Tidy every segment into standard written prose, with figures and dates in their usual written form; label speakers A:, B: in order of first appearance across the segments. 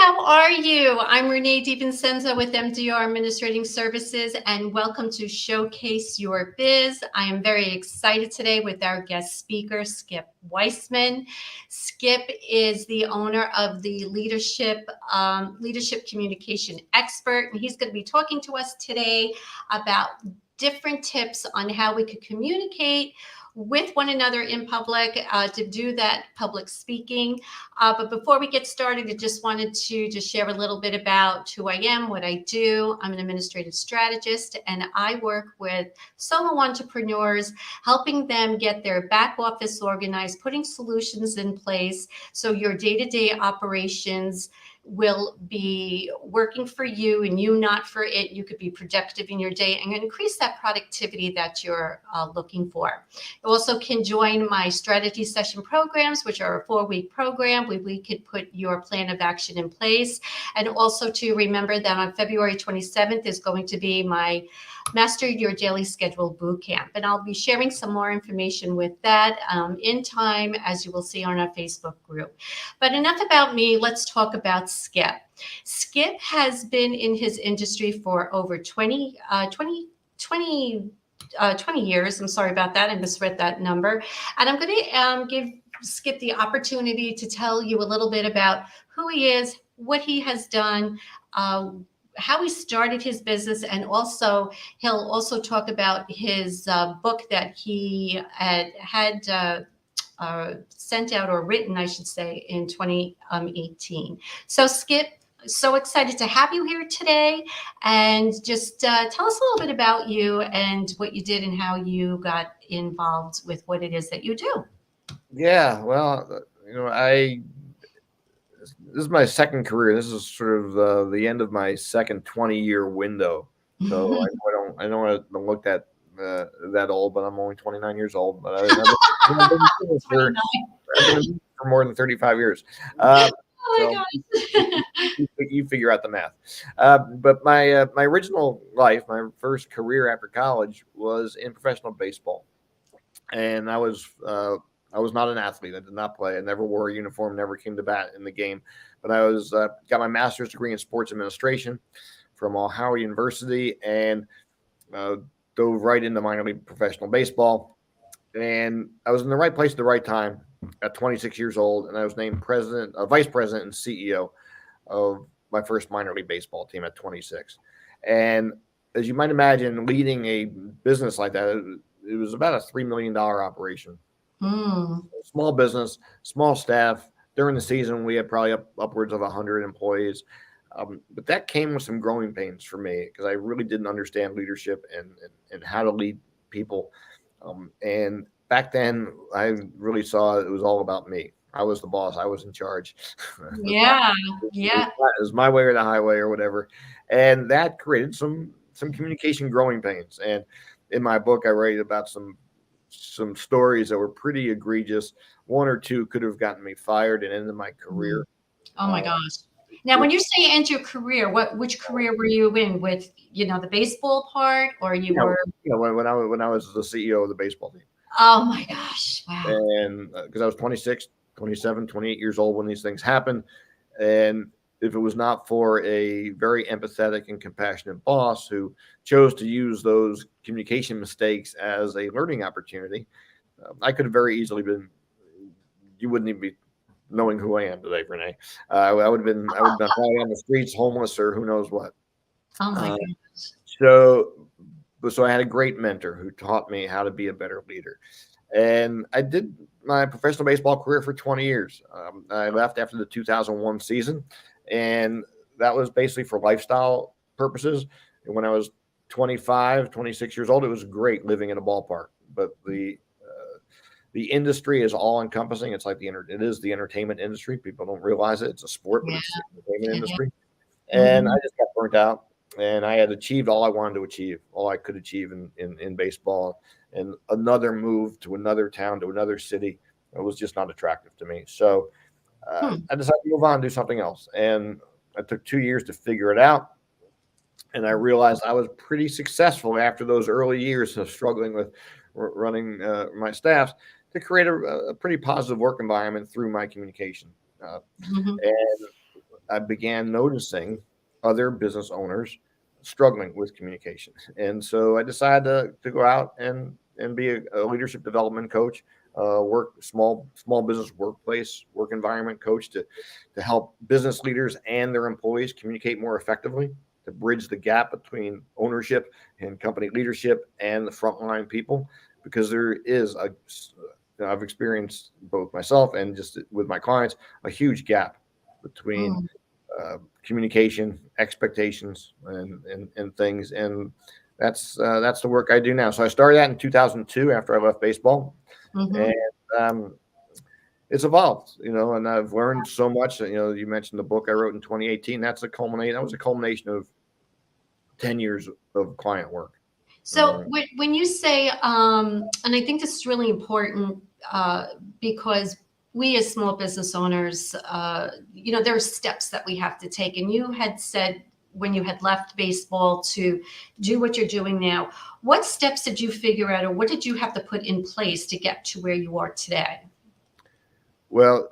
A: how are you? I'm Renee DiVincenzo with MDR Administrating Services, and welcome to Showcase Your Biz. I am very excited today with our guest speaker, Skip Weisman. Skip is the owner of the Leadership Communication Expert, and he's going to be talking to us today about different tips on how we could communicate with one another in public, to do that public speaking. But before we get started, I just wanted to just share a little bit about who I am, what I do. I'm an administrative strategist, and I work with solo entrepreneurs, helping them get their back office organized, putting solutions in place so your day-to-day operations will be working for you and you not for it. You could be productive in your day and increase that productivity that you're looking for. You also can join my strategy session programs, which are a 4-week program where we could put your plan of action in place. And also to remember that on February 27th is going to be my Master Your Daily Schedule Bootcamp. And I'll be sharing some more information with that in time, as you will see on our Facebook group. But enough about me. Let's talk about Skip. Skip has been in his industry for over 20 years. I'm sorry about that. I misread that number. And I'm going to give Skip the opportunity to tell you a little bit about who he is, what he has done, how he started his business, and also he'll also talk about his book that he had sent out, or written, I should say, in 2018. So Skip, so excited to have you here today, and just tell us a little bit about you and what you did and how you got involved with what it is that you do.
B: Yeah, well, this is my second career. This is sort of the end of my second 20-year window. So I don't want to look that old, but I'm only 29 years old. But I've been doing this for more than 35 years.
A: Oh my gosh.
B: You figure out the math. But my original life, my first career after college, was in professional baseball, and I was not an athlete. I did not play. I never wore a uniform, never came to bat in the game. But I was got my master's degree in sports administration from Ohio University, and dove right into minor league professional baseball. And I was in the right place at the right time at 26 years old, and I was named vice president and CEO of my first minor league baseball team at 26. And as you might imagine, leading a business like that, it was about a $3 million operation. Small business, small staff. During the season, we had probably upwards of 100 employees. But that came with some growing pains for me, because I really didn't understand leadership and how to lead people. And back then, I really saw it was all about me. I was the boss. I was in charge.
A: Yeah.
B: It was my way or the highway or whatever. And that created some communication growing pains. And in my book, I write about some stories that were pretty egregious. One or two could have gotten me fired and ended my career.
A: Oh my gosh. Now, when you say end your career, which career were you in? With the baseball part, or were?
B: When I was the CEO of the baseball team.
A: Oh my gosh! Wow.
B: And because I was 26, 27, 28 years old when these things happened, and if it was not for a very empathetic and compassionate boss who chose to use those communication mistakes as a learning opportunity, I could have very easily been. You wouldn't even be knowing who I am today, Renee. I would have been probably on the streets, homeless, or who knows what.
A: Oh my gosh.
B: So I had a great mentor who taught me how to be a better leader. And I did my professional baseball career for 20 years. I left after the 2001 season, and that was basically for lifestyle purposes. And when I was 25, 26 years old, it was great living in a ballpark. But the industry is all encompassing. It's like it is the entertainment industry. People don't realize it. It's a sport, but it's the entertainment industry. And I just got burnt out, and I had achieved all I wanted to achieve, all I could achieve in baseball. And another move to another town, to another city, it was just not attractive to me. So I decided to move on and do something else. And I took 2 years to figure it out. And I realized I was pretty successful after those early years of struggling with running my staffs to create a pretty positive work environment through my communication. And I began noticing other business owners struggling with communication. And so I decided to go out and be a leadership development coach, work small business workplace, work environment coach to help business leaders and their employees communicate more effectively, to bridge the gap between ownership and company leadership and the frontline people, because there is I've experienced both myself and just with my clients, a huge gap between
A: Mm,
B: communication, expectations, and things. And that's the work I do now. So I started that in 2002 after I left baseball, and
A: mhm.
B: um, it's evolved, and I've learned so much. You mentioned the book I wrote in 2018. That was a culmination of 10 years of client work.
A: So
B: Uh,
A: when you say, and I think this is really important because we as small business owners, there are steps that we have to take. And you had said when you had left baseball to do what you're doing now, what steps did you figure out or what did you have to put in place to get to where you are today?
B: well,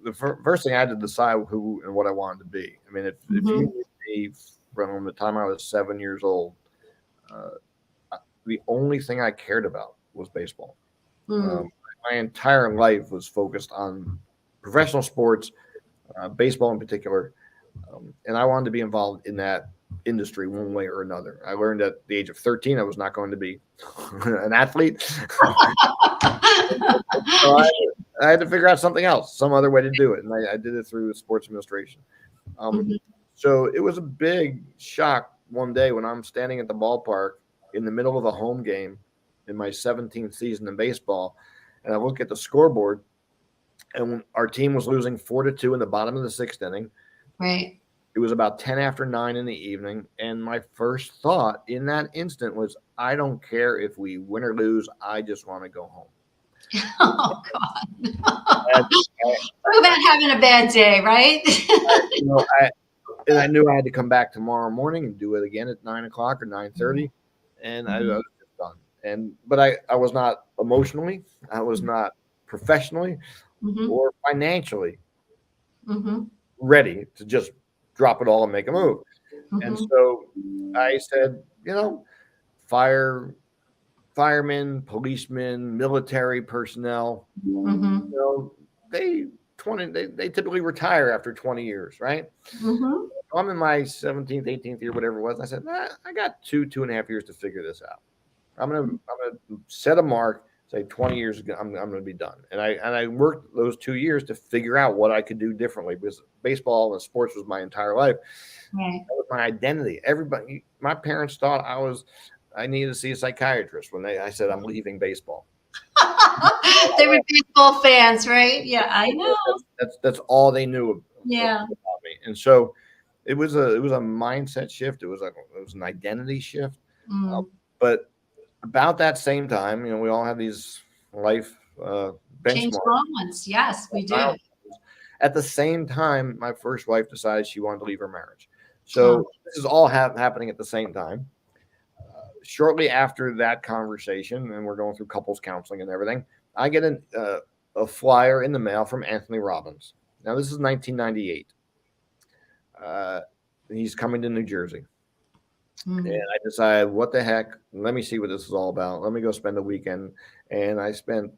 B: the first thing I had to decide who and what I wanted to be. I mean, if you
A: Hmm.
B: knew me from the time I was 7 years old, uh, the only thing I cared about was baseball. Um,
A: Mm,
B: my entire life was focused on professional sports, baseball in particular, and I wanted to be involved in that industry one way or another. I learned at the age of 13 I was not going to be an athlete. So I had to figure out something else, some other way to do it, and I did it through sports administration. Um,
A: mhm.
B: so it was a big shock one day when I'm standing at the ballpark in the middle of a home game in my 17th season in baseball, and I look at the scoreboard, and when our team was losing 4-2 in the bottom of the sixth inning.
A: Right.
B: It was about 10 after 9 in the evening, and my first thought in that instant was, I don't care if we win or lose. I just want to go home.
A: Oh, God.
B: And
A: Talk about having a bad day, right?
B: you know, I knew I had to come back tomorrow morning and do it again at 9 o'clock or 9:30, and I
A: Mhm,
B: was just done. But I was not emotionally, I was not professionally
A: mhm,
B: or financially
A: mhm,
B: ready to just drop it all and make a move. And
A: mhm,
B: so I said, fire firemen, policemen, military personnel,
A: mhm,
B: you know, they they typically retire after 20 years, right?
A: mhm.
B: I'm in my 17th, 18th year, whatever it was. And I said, I got 2.5 years to figure this out. I'm gonna set a mark, say 20 years ago, I'm gonna be done. And I worked those 2 years to figure out what I could do differently, because baseball and sports was my entire life.
A: Right.
B: That was my identity. Everybody, my parents thought I needed to see a psychiatrist when I said I'm leaving baseball.
A: They were baseball fans, right? Yeah, I know.
B: That's all they knew
A: Yeah.
B: about me. And so it was a mindset shift. It was an identity shift. Uh,
A: Mm.
B: but about that same time, we all have these life
A: Change
B: benchmarks.
A: moments. Yes, we do.
B: At the same time, my first wife decided she wanted to leave her marriage.
A: Oh,
B: So this is all happening at the same time. Shortly after that conversation, and we're going through couples counseling and everything, I get a flyer in the mail from Anthony Robbins. Now, this is 1998. Uh, he's coming to New Jersey. And
A: mm.
B: I decided, what the heck? Let me see what this is all about. Let me go spend a weekend. And I spent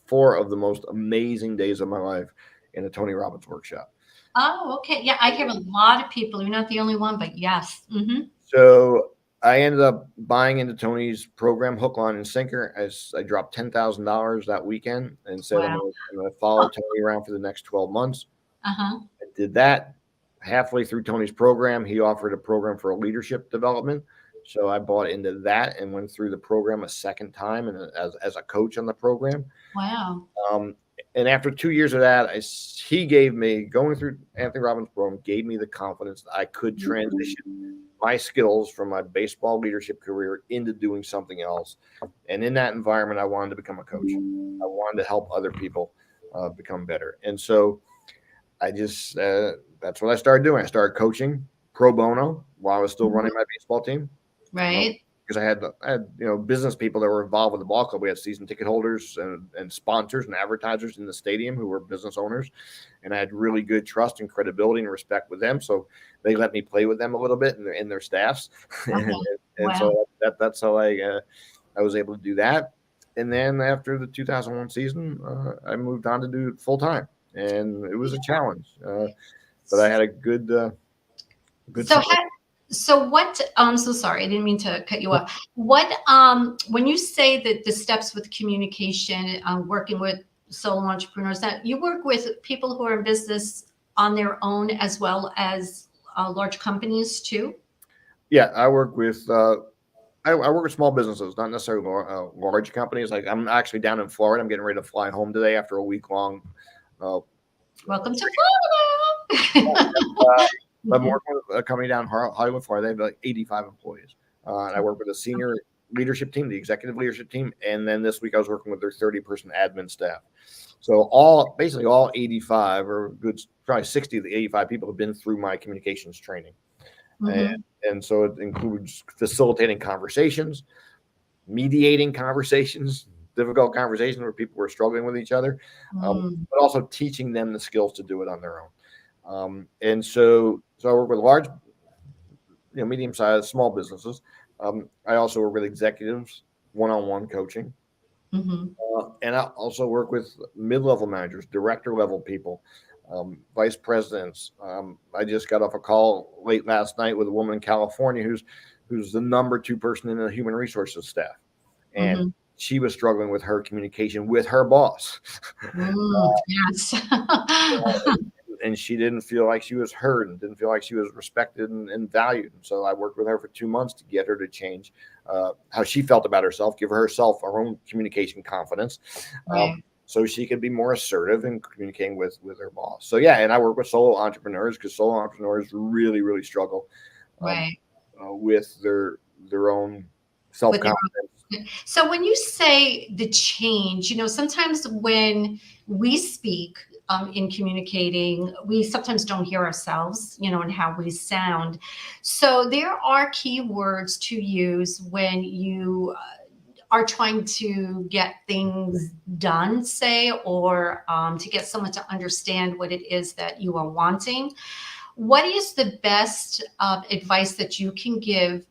B: 4 of the most amazing days of my life in a Tony Robbins workshop.
A: Oh, okay. Yeah, I hear a lot of people. You're not the only one, but yes. Hmm.
B: So I ended up buying into Tony's program, hook, line, and sinker. As I dropped $10,000 that weekend and said, I'm
A: Wow.
B: going to follow Tony around for the next 12 months.
A: Uh-huh.
B: I did that. Halfway through Tony's program, he offered a program for leadership development. So I bought into that and went through the program a second time, and as a coach on the program.
A: Wow.
B: Um, and after 2 years of that, he gave me, going through Anthony Robbins' program, gave me the confidence that I could transition my skills from my baseball leadership career into doing something else. And in that environment, I wanted to become a coach. I wanted to help other people become better. And so I just, that's what I started doing. I started coaching pro bono while I was still
A: Mhm.
B: running my baseball team. Uh,
A: Right.
B: because I had business people that were involved with the ball club. We had season ticket holders and sponsors and advertisers in the stadium who were business owners, and I had really good trust and credibility and respect with them. So they let me play with them a little bit in their staffs,
A: Okay.
B: and
A: Wow.
B: so that's how I was able to do that. And then after the 2001 season, I moved on to do it full time, and it was a challenge, but I had a good
A: So,
B: time.
A: so what? So sorry, I didn't mean to cut you off. What? When you say that the steps with communication, working with solo entrepreneurs, that you work with people who are in business on their own as well as large companies too.
B: Yeah, I work with I work with small businesses, not necessarily large companies. Like I'm actually down in Florida. I'm getting ready to fly home today after a week long. Uh,
A: Welcome to
B: uh,
A: Florida.
B: I'm
A: Mhm.
B: working with a company down in Hollywood, Florida. They have like 85 employees. And I work with a senior leadership team, the executive leadership team. And then this week I was working with their 30-person admin staff. So basically all 85 or good, probably 60 of the 85 people have been through my communications training. And,
A: Mhm.
B: and so it includes facilitating conversations, mediating conversations, difficult conversations where people were struggling with each other,
A: Mm.
B: but also teaching them the skills to do it on their own. And so I work with large, medium-sized, small businesses. I also work with executives, one-on-one coaching,
A: Mhm.
B: and I also work with mid-level managers, director-level people, vice presidents. I just got off a call late last night with a woman in California who's the number two person in the human resources staff, and
A: Mhm.
B: she was struggling with her communication with her boss.
A: Yes.
B: And she didn't feel like she was heard and didn't feel like she was respected and valued. And so I worked with her for 2 months to get her to change how she felt about herself, give herself her own communication confidence, um,
A: Right.
B: so she could be more assertive in communicating with her boss. So yeah, and I work with solo entrepreneurs because solo entrepreneurs really really struggle um,
A: Right.
B: with their own self
A: With their
B: confidence.
A: So when you say the change, sometimes when we speak in communicating, we sometimes don't hear ourselves, and how we sound. So there are key words to use when you are trying to get things done, say, or to get someone to understand what it is that you are wanting. What is the best advice that you can give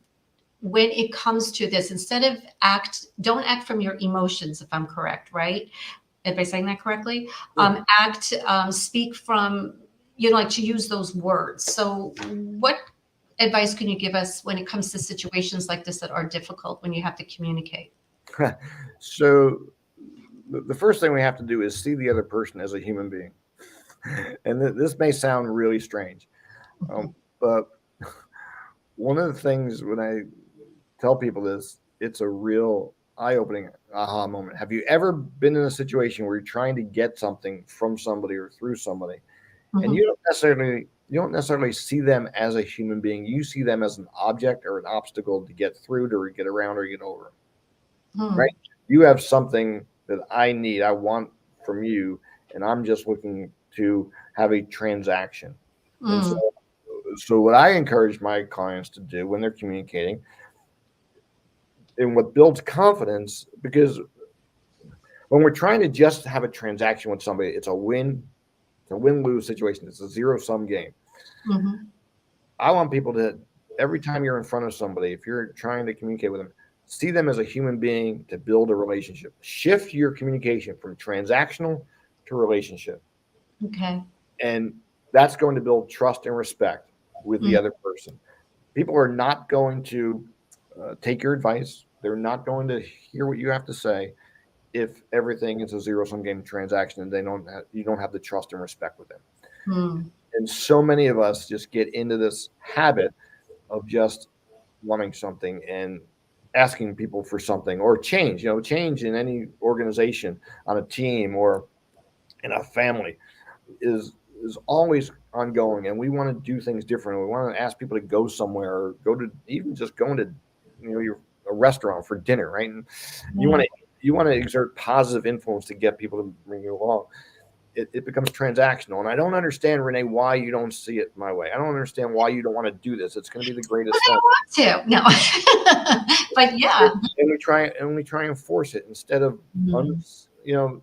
A: when it comes to this? Instead of don't act from your emotions, if I'm correct, right? Am I saying that correctly?
B: Yeah.
A: Speak from, like, to use those words. So what advice can you give us when it comes to situations like this that are difficult when you have to communicate?
B: So the first thing we have to do is see the other person as a human being. And this may sound really strange,
A: Mhm.
B: but one of the things when I tell people this, it's a real eye-opening aha moment. Have you ever been in a situation where you're trying to get something from somebody or through somebody, and
A: Mhm.
B: you don't necessarily see them as a human being. You see them as an object or an obstacle to get through, to get around, or get over. Right?
A: Mm.
B: You have something that I want from you, and I'm just looking to have a transaction. And
A: Mm.
B: so what I encourage my clients to do when they're communicating, and what builds confidence, because when we're trying to just have a transaction with somebody, it's a win-lose situation. It's a zero-sum game.
A: Mhm.
B: I want people to, every time you're in front of somebody, if you're trying to communicate with them, see them as a human being to build a relationship. Shift your communication from transactional to relationship.
A: Okay.
B: And that's going to build trust and respect with the
A: Mm.
B: other person. People are not going to take your advice. They're not going to hear what you have to say if everything is a zero-sum game transaction and you don't have the trust and respect with them.
A: Mm.
B: And so many of us just get into this habit of just wanting something and asking people for something or change. Change in any organization, on a team, or in a family is always ongoing, and we want to do things different. We want to ask people to go somewhere, or go to, even just going to your a restaurant for dinner, right? And you want
A: Right.
B: to you want to exert positive influence to get people to bring you along. it becomes transactional. And I don't understand, Renee, why you don't see it my way. I don't understand why you don't want to do this. It's going to be the greatest thing.
A: I don't want to. No. But yeah.
B: And we try and force it instead of,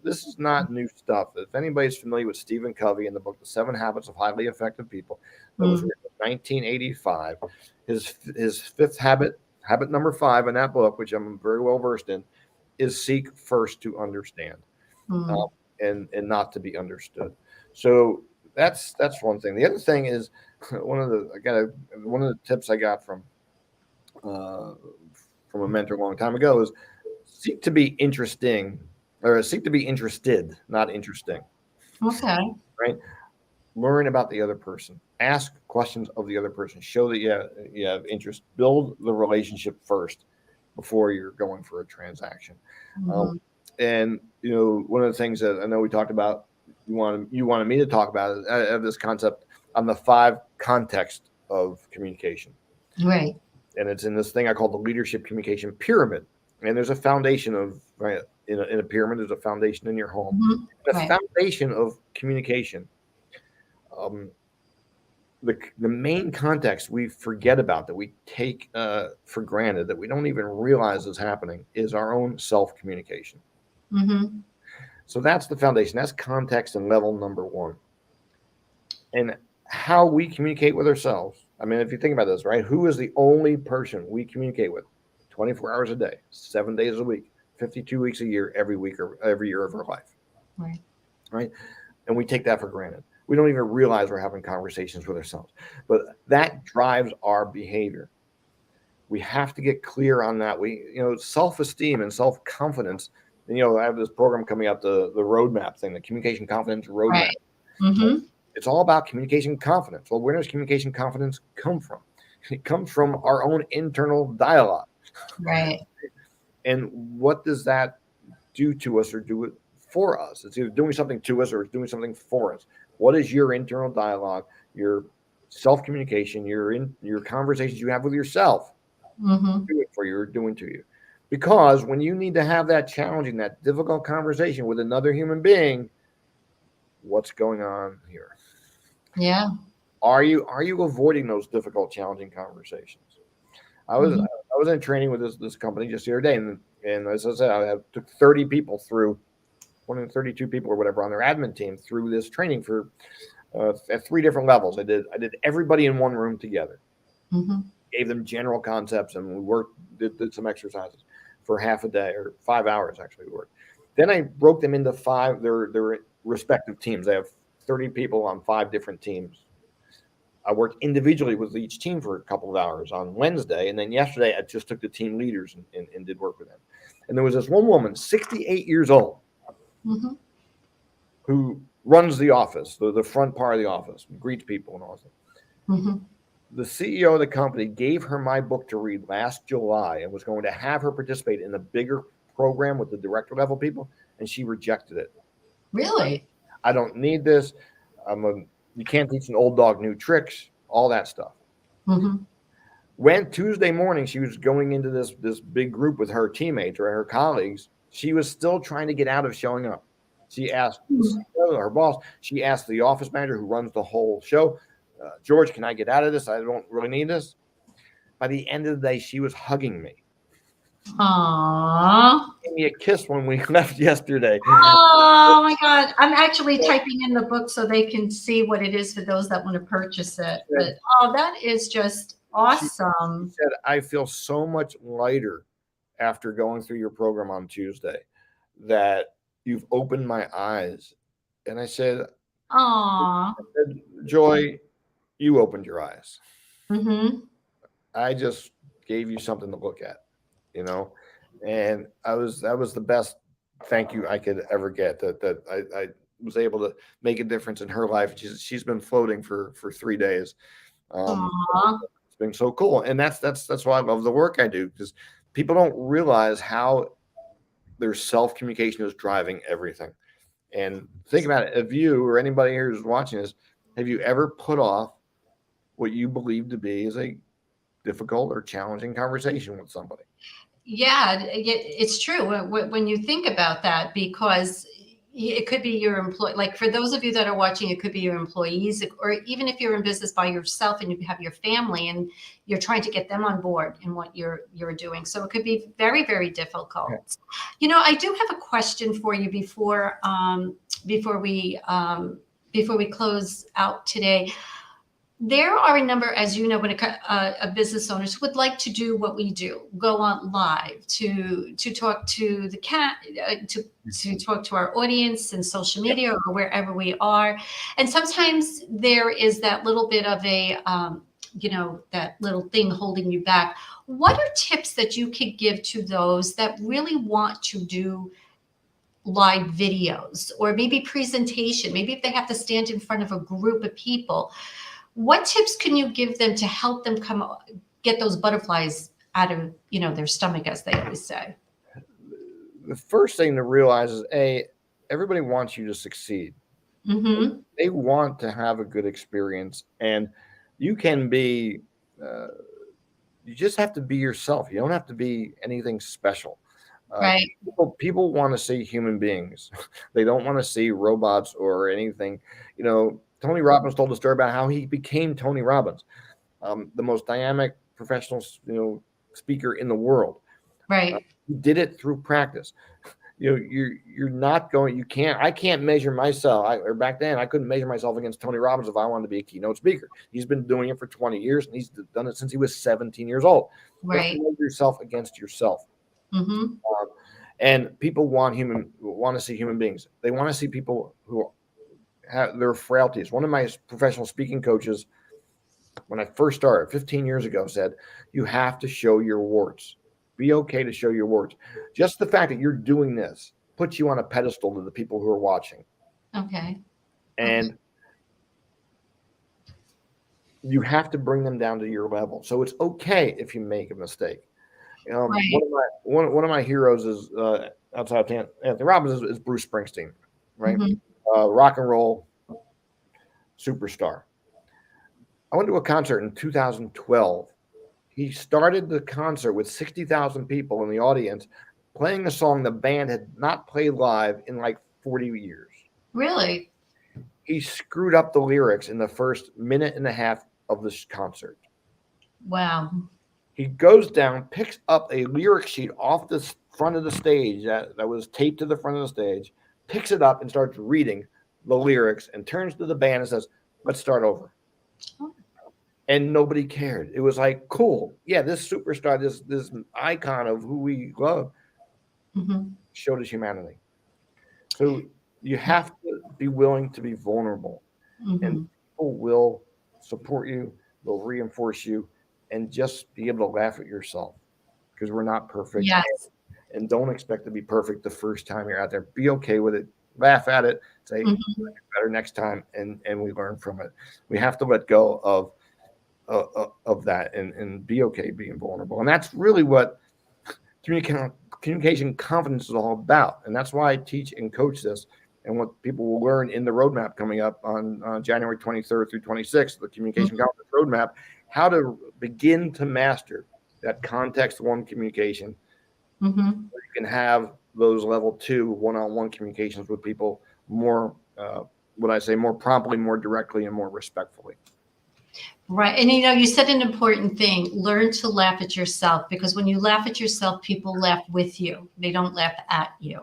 B: this is not new stuff. If anybody's familiar with Stephen Covey in the book, The 7 Habits of Highly Effective People, that was written in 1985, his fifth habit number 5 in that book, which I'm very well versed in, is seek first to understand, and not to be understood. So that's one thing. The other thing is one of the tips I got from a mentor a long time ago is seek to be interesting, or seek to be interested, not interesting.
A: Okay.
B: Right? Learn about the other person. Ask questions of the other person. Show that you have interest. Build the relationship first before you're going for a transaction. And one of the things that I know we talked about, you wanted me to talk about is I have this concept on the 5 context of communication.
A: Right.
B: And it's in this thing I call the leadership communication pyramid. And there's a foundation of, right, in a pyramid, there's a foundation in your home. The foundation of communication, the main context we forget about, that we take for granted, that we don't even realize is happening, is our own self-communication. So that's the foundation. That's context and level number 1. And how we communicate with ourselves. I mean, if you think about this, right? Who is the only person we communicate with 24 hours a day, 7 days a week, 52 weeks a year, every week or every year of our life? Right? And we take that for granted. We don't even realize we're having conversations with ourselves. But that drives our behavior. We have to get clear on that. Self-esteem and self-confidence. And, I have this program coming up, the roadmap thing, the communication confidence roadmap. It's all about communication confidence. Well, where does communication confidence come from? It comes from our own internal dialogue.
A: Right.
B: And what does that do to us or do it for us? It's either doing something to us or it's doing something for us. What is your internal dialogue, your self-communication, your conversations you have with yourself, do it for you or doing to you? Because when you need to have that challenging, that difficult conversation with another human being, what's going on here?
A: Yeah.
B: Are you avoiding those difficult, challenging conversations? I was in training with this company just the other day, and as I said, I took 30 people through, 132 people or whatever on their admin team through this training for at 3 different levels. I did everybody in one room together, gave them general concepts, and we did some exercises for half a day, or 5 hours actually we worked. Then I broke them into 5 their respective teams. I have 30 people on 5 different teams. I worked individually with each team for a couple of hours on Wednesday. And then yesterday, I just took the team leaders and did work with them. And there was this one woman, 68 years old, who runs the office, the front part of the office, greets people and all that. The CEO of the company gave her my book to read last July and was going to have her participate in a bigger program with the director level people. And she rejected it.
A: Really?
B: I don't need this. You can't teach an old dog new tricks, all that stuff. When Tuesday morning she was going into this big group with her teammates or her colleagues, she was still trying to get out of showing up. She asked her boss, she asked the office manager who runs the whole show, George, can I get out of this? I don't really need this. By the end of the day, she was hugging me.
A: Aww.
B: Gave me a kiss when we left yesterday.
A: Oh my God. I'm actually typing in the book so they can see what it is for those that want to purchase it. But that is just awesome.
B: She said, I feel so much lighter after going through your program on Tuesday that you've opened my eyes. And I said, Joy, you opened your eyes. I just gave you something to look at, and that was the best thank you I could ever get, that I was able to make a difference in her life. She's been floating for 3 days. It's been so cool. And that's why I love the work I do, because people don't realize how their self-communication is driving everything. And think about it. If you or anybody here who's watching this, have you ever put off what you believe to be as a difficult or challenging conversation with somebody?
A: Yeah, it's true when you think about that, because it could be your employee. Like for those of you that are watching, it could be your employees, or even if you're in business by yourself and you have your family and you're trying to get them on board in what you're doing. So it could be very, very
B: Okay.
A: difficult. I do have a question for you before we close out today. There are a number, as you know, of business owners who would like to do what we do, go on live to talk to the to talk to our audience in social
B: Yeah.
A: media or wherever we are. And sometimes there is that little bit of a, that little thing holding you back. What are tips that you could give to those that really want to do live videos or maybe presentation, maybe if they have to stand in front of a group of people? What tips can you give them to help them get those butterflies out of, their stomach, as they always say?
B: The first thing to realize is everybody wants you to succeed.
A: Mm-hmm.
B: They want to have a good experience, and you can be. You just have to be yourself. You don't have to be anything special. Uh,
A: Right.
B: people want to see human beings. They don't want to see robots or anything. Tony Robbins told a story about how he became Tony Robbins, the most dynamic professional, speaker in the world.
A: Right.
B: He did it through practice. You're not going. You can't. I can't measure myself. Or back then, I couldn't measure myself against Tony Robbins if I wanted to be a keynote speaker. He's been doing it for 20 years, and he's done it since he was 17 years old. You have to
A: Right.
B: measure yourself against yourself.
A: Mm-hmm.
B: And people want to see human beings. They want to see people who have their frailties. One of my professional speaking coaches, when I first started 15 years ago, said, "You have to show your warts. Be okay to show your warts. Just the fact that you're doing this puts you on a pedestal to the people who are watching,
A: Okay. Okay.
B: and you have to bring them down to your level. So it's okay if you make a mistake."
A: Right.
B: One of my heroes is outside of Anthony Robbins is Bruce Springsteen, right?
A: Mm-hmm.
B: Rock and roll superstar. I went to a concert in 2012. He started the concert with 60,000 people in the audience playing a song the band had not played live in like 40 years.
A: Really?
B: He screwed up the lyrics in the first minute and a half of this concert.
A: Wow.
B: He goes down, picks up a lyric sheet off the front of the stage that was taped to the front of the stage, picks it up and starts reading the lyrics and turns to the band and says, "Let's start over."
A: Oh.
B: And nobody cared. It was like, cool. Yeah, this superstar, this icon of who we love,
A: Mm-hmm.
B: showed his humanity. So you have to be willing to be vulnerable, and
A: Mm-hmm.
B: people will support you, they'll reinforce you, and just be able to laugh at yourself because we're not perfect.
A: Yes.
B: And don't expect to be perfect the first time you're out there. Be okay with it. Laugh at it. Say,
A: Mm-hmm.
B: better next time, and we learn from it. We have to let go of that and be okay being vulnerable. And that's really what communication confidence is all about. And that's why I teach and coach this, and what people will learn in the roadmap coming up on January 23rd through 26th, the communication
A: Mm-hmm.
B: confidence roadmap, how to begin to master that context one communication.
A: Mm-hmm.
B: You can have those level 2 one-on-one communications with people more, what I say, more promptly, more directly, and more respectfully.
A: Right. And you said an important thing. Learn to laugh at yourself, because when you laugh at yourself, people laugh with you. They don't laugh at you.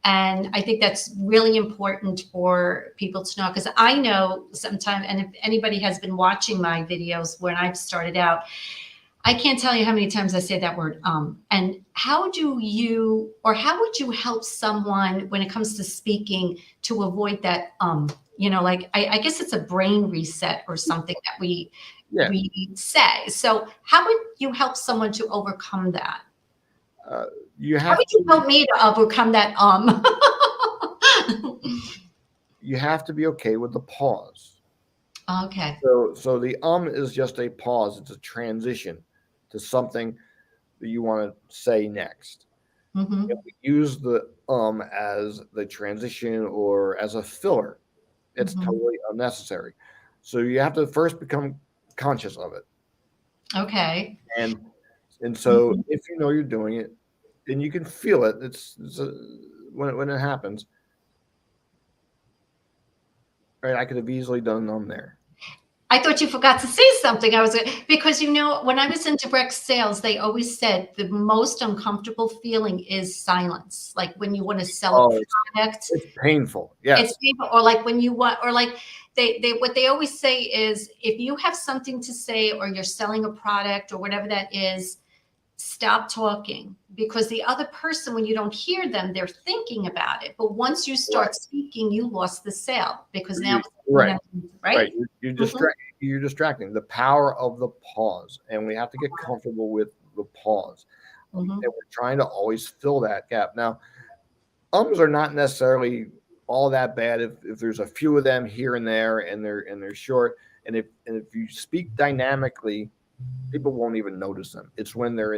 A: And I think that's really important for people to know, because I know sometimes, and if anybody has been watching my videos when I've started out, I can't tell you how many times I say that word. And how would you help someone when it comes to speaking to avoid that? Like I guess it's a brain reset or something that
B: Yeah.
A: we say. So how would you help someone to overcome that?
B: You
A: How
B: have
A: would you help me to overcome that?
B: you have to be okay with the pause.
A: Okay.
B: So the is just a pause. It's a transition to something that you want to say next. If
A: Mm-hmm.
B: we use the as the transition or as a filler, it's
A: Mm-hmm.
B: totally unnecessary. So you have to first become conscious of it.
A: Okay.
B: And so
A: Mm-hmm.
B: if you know you're doing it, and you can feel it, when it happens, Right? I could have easily done them there.
A: I thought you forgot to say something. Because when I was in direct sales, they always said the most uncomfortable feeling is silence. Like when you want to sell a
B: Oh,
A: product,
B: it's painful.
A: it's
B: Yes.
A: painful. Or like when you want, or like they what they always say is if you have something to say or you're selling a product or whatever that is, stop talking, because the other person, when you don't hear them, they're thinking about it. But once you start
B: Right.
A: speaking, you lost the sale because now,
B: Right.
A: right?
B: Right. You're
A: Mhm.
B: you're distracting. The power of the pause, and we have to get comfortable with the pause.
A: Mhm.
B: And we're trying to always fill that gap. Now, ums are not necessarily all that bad if there's a few of them here and there, and they're short. And if you speak dynamically, people won't even notice them. It's when they're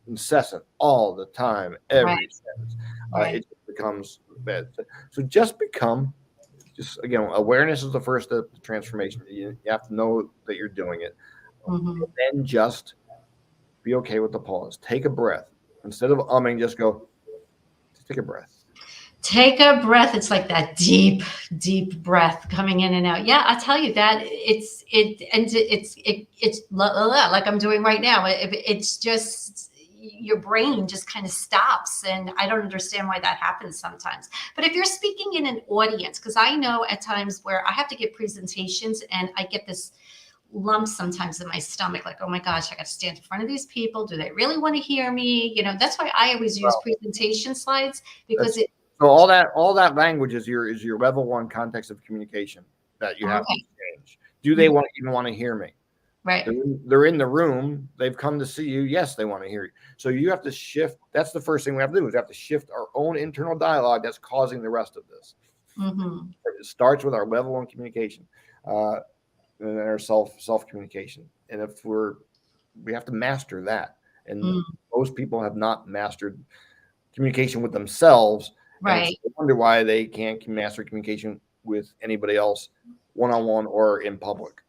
B: incessant all the time,
A: Right.
B: every sentence.
A: Right.
B: It just becomes bad. So just again, awareness is the first step to transformation. You have to know that you're doing it,
A: Mhm.
B: and then just be okay with the pause. Take a breath instead of umming. Just go. Just take a breath.
A: Take a breath. It's like that deep, deep breath coming in and out. Yeah, I tell you that it's like I'm doing right now. It's just your brain just kind of stops, and I don't understand why that happens sometimes. But if you're speaking in an audience, because I know at times where I have to give presentations and I get this lump sometimes in my stomach, like, oh my gosh, I got to stand in front of these people. Do they really want to hear me? That's why I always use
B: Well,
A: presentation slides, because
B: that's
A: it.
B: so all that language is your level one context of communication that you have to
A: Okay.
B: change. Do they
A: Mhm.
B: even want to hear me?
A: Right.
B: They're in the room. They've come to see you. Yes, they want to hear you. So you have to shift. That's the first thing we have to do is we have to shift our own internal dialogue that's causing the rest of this.
A: Hmm.
B: It starts with our level one communication, uh, and our self communication. And if we have to master that. And
A: Mm.
B: most people have not mastered communication with themselves, and it's
A: Right.
B: no wonder why they can't master communication with anybody else, one on one or in public.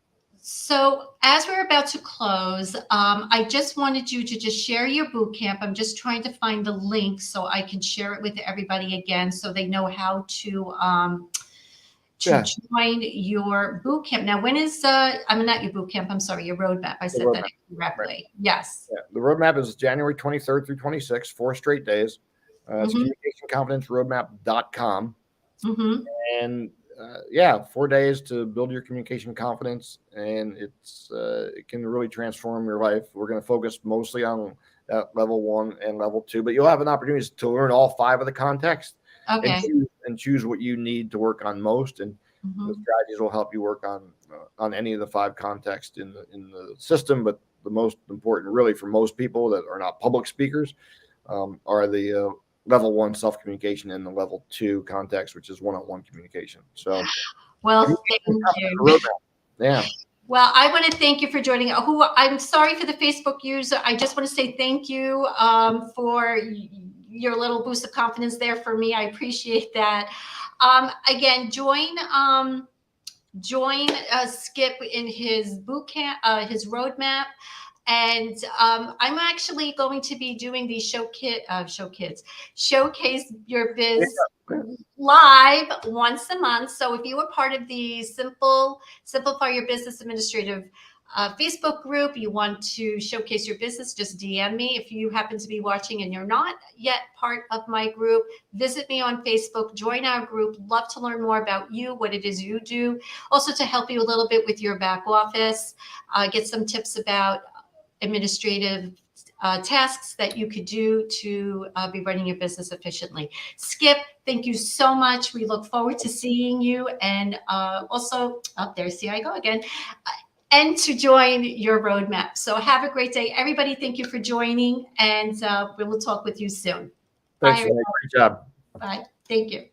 A: So as we're about to close, I just wanted you to just share your boot camp. I'm just trying to find the link so I can share it with everybody again, so they know how to
B: Yeah,
A: join your boot camp. Now, when is I'm not your boot camp, I'm sorry, your roadmap. I
B: the
A: said that
B: roadmap. Right.
A: incorrectly. Yes.
B: Yeah, the roadmap is January 23rd through 26th, 4 straight days. It's
A: Mm-hmm.
B: communicationconfidenceroadmap.com.
A: Mm-hmm.
B: And yeah, 4 days to build your communication confidence, and it can really transform your life. We're going to focus mostly on that level one and level two, but you'll have an opportunity to learn all five of the context and
A: Okay.
B: choose what you need to work on most, and the
A: Mm-hmm.
B: strategies will help you work on any of the five contexts in the system. But the most important, really, for most people that are not public speakers, are the level one self communication and the level two context, which is one on one communication. So,
A: Well, thank you.
B: roadmap. Yeah.
A: Well, I want to thank you for joining. I'm sorry for the Facebook user. I just want to say thank you for your little boost of confidence there for me. I appreciate that. Again, join Skip in his boot camp, his roadmap. And I'm actually going to be doing these showcase your biz
B: Yeah.
A: live once a month. So if you were part of the Simplify Your Business Administrative Facebook group, you want to showcase your business, just DM me. If you happen to be watching and you're not yet part of my group, visit me on Facebook, join our group. Love to learn more about you, what it is you do. Also to help you a little bit with your back office, get some tips about administrative tasks that you could do to be running your business efficiently. Skip, thank you so much. We look forward to seeing you. And also, up there, see, I go again. And to join your roadmap. So have a great day. Everybody, thank you for joining. And we will talk with you soon. Bye,
B: Thanks, Renee.
A: everyone.
B: Great job.
A: Bye. Thank you.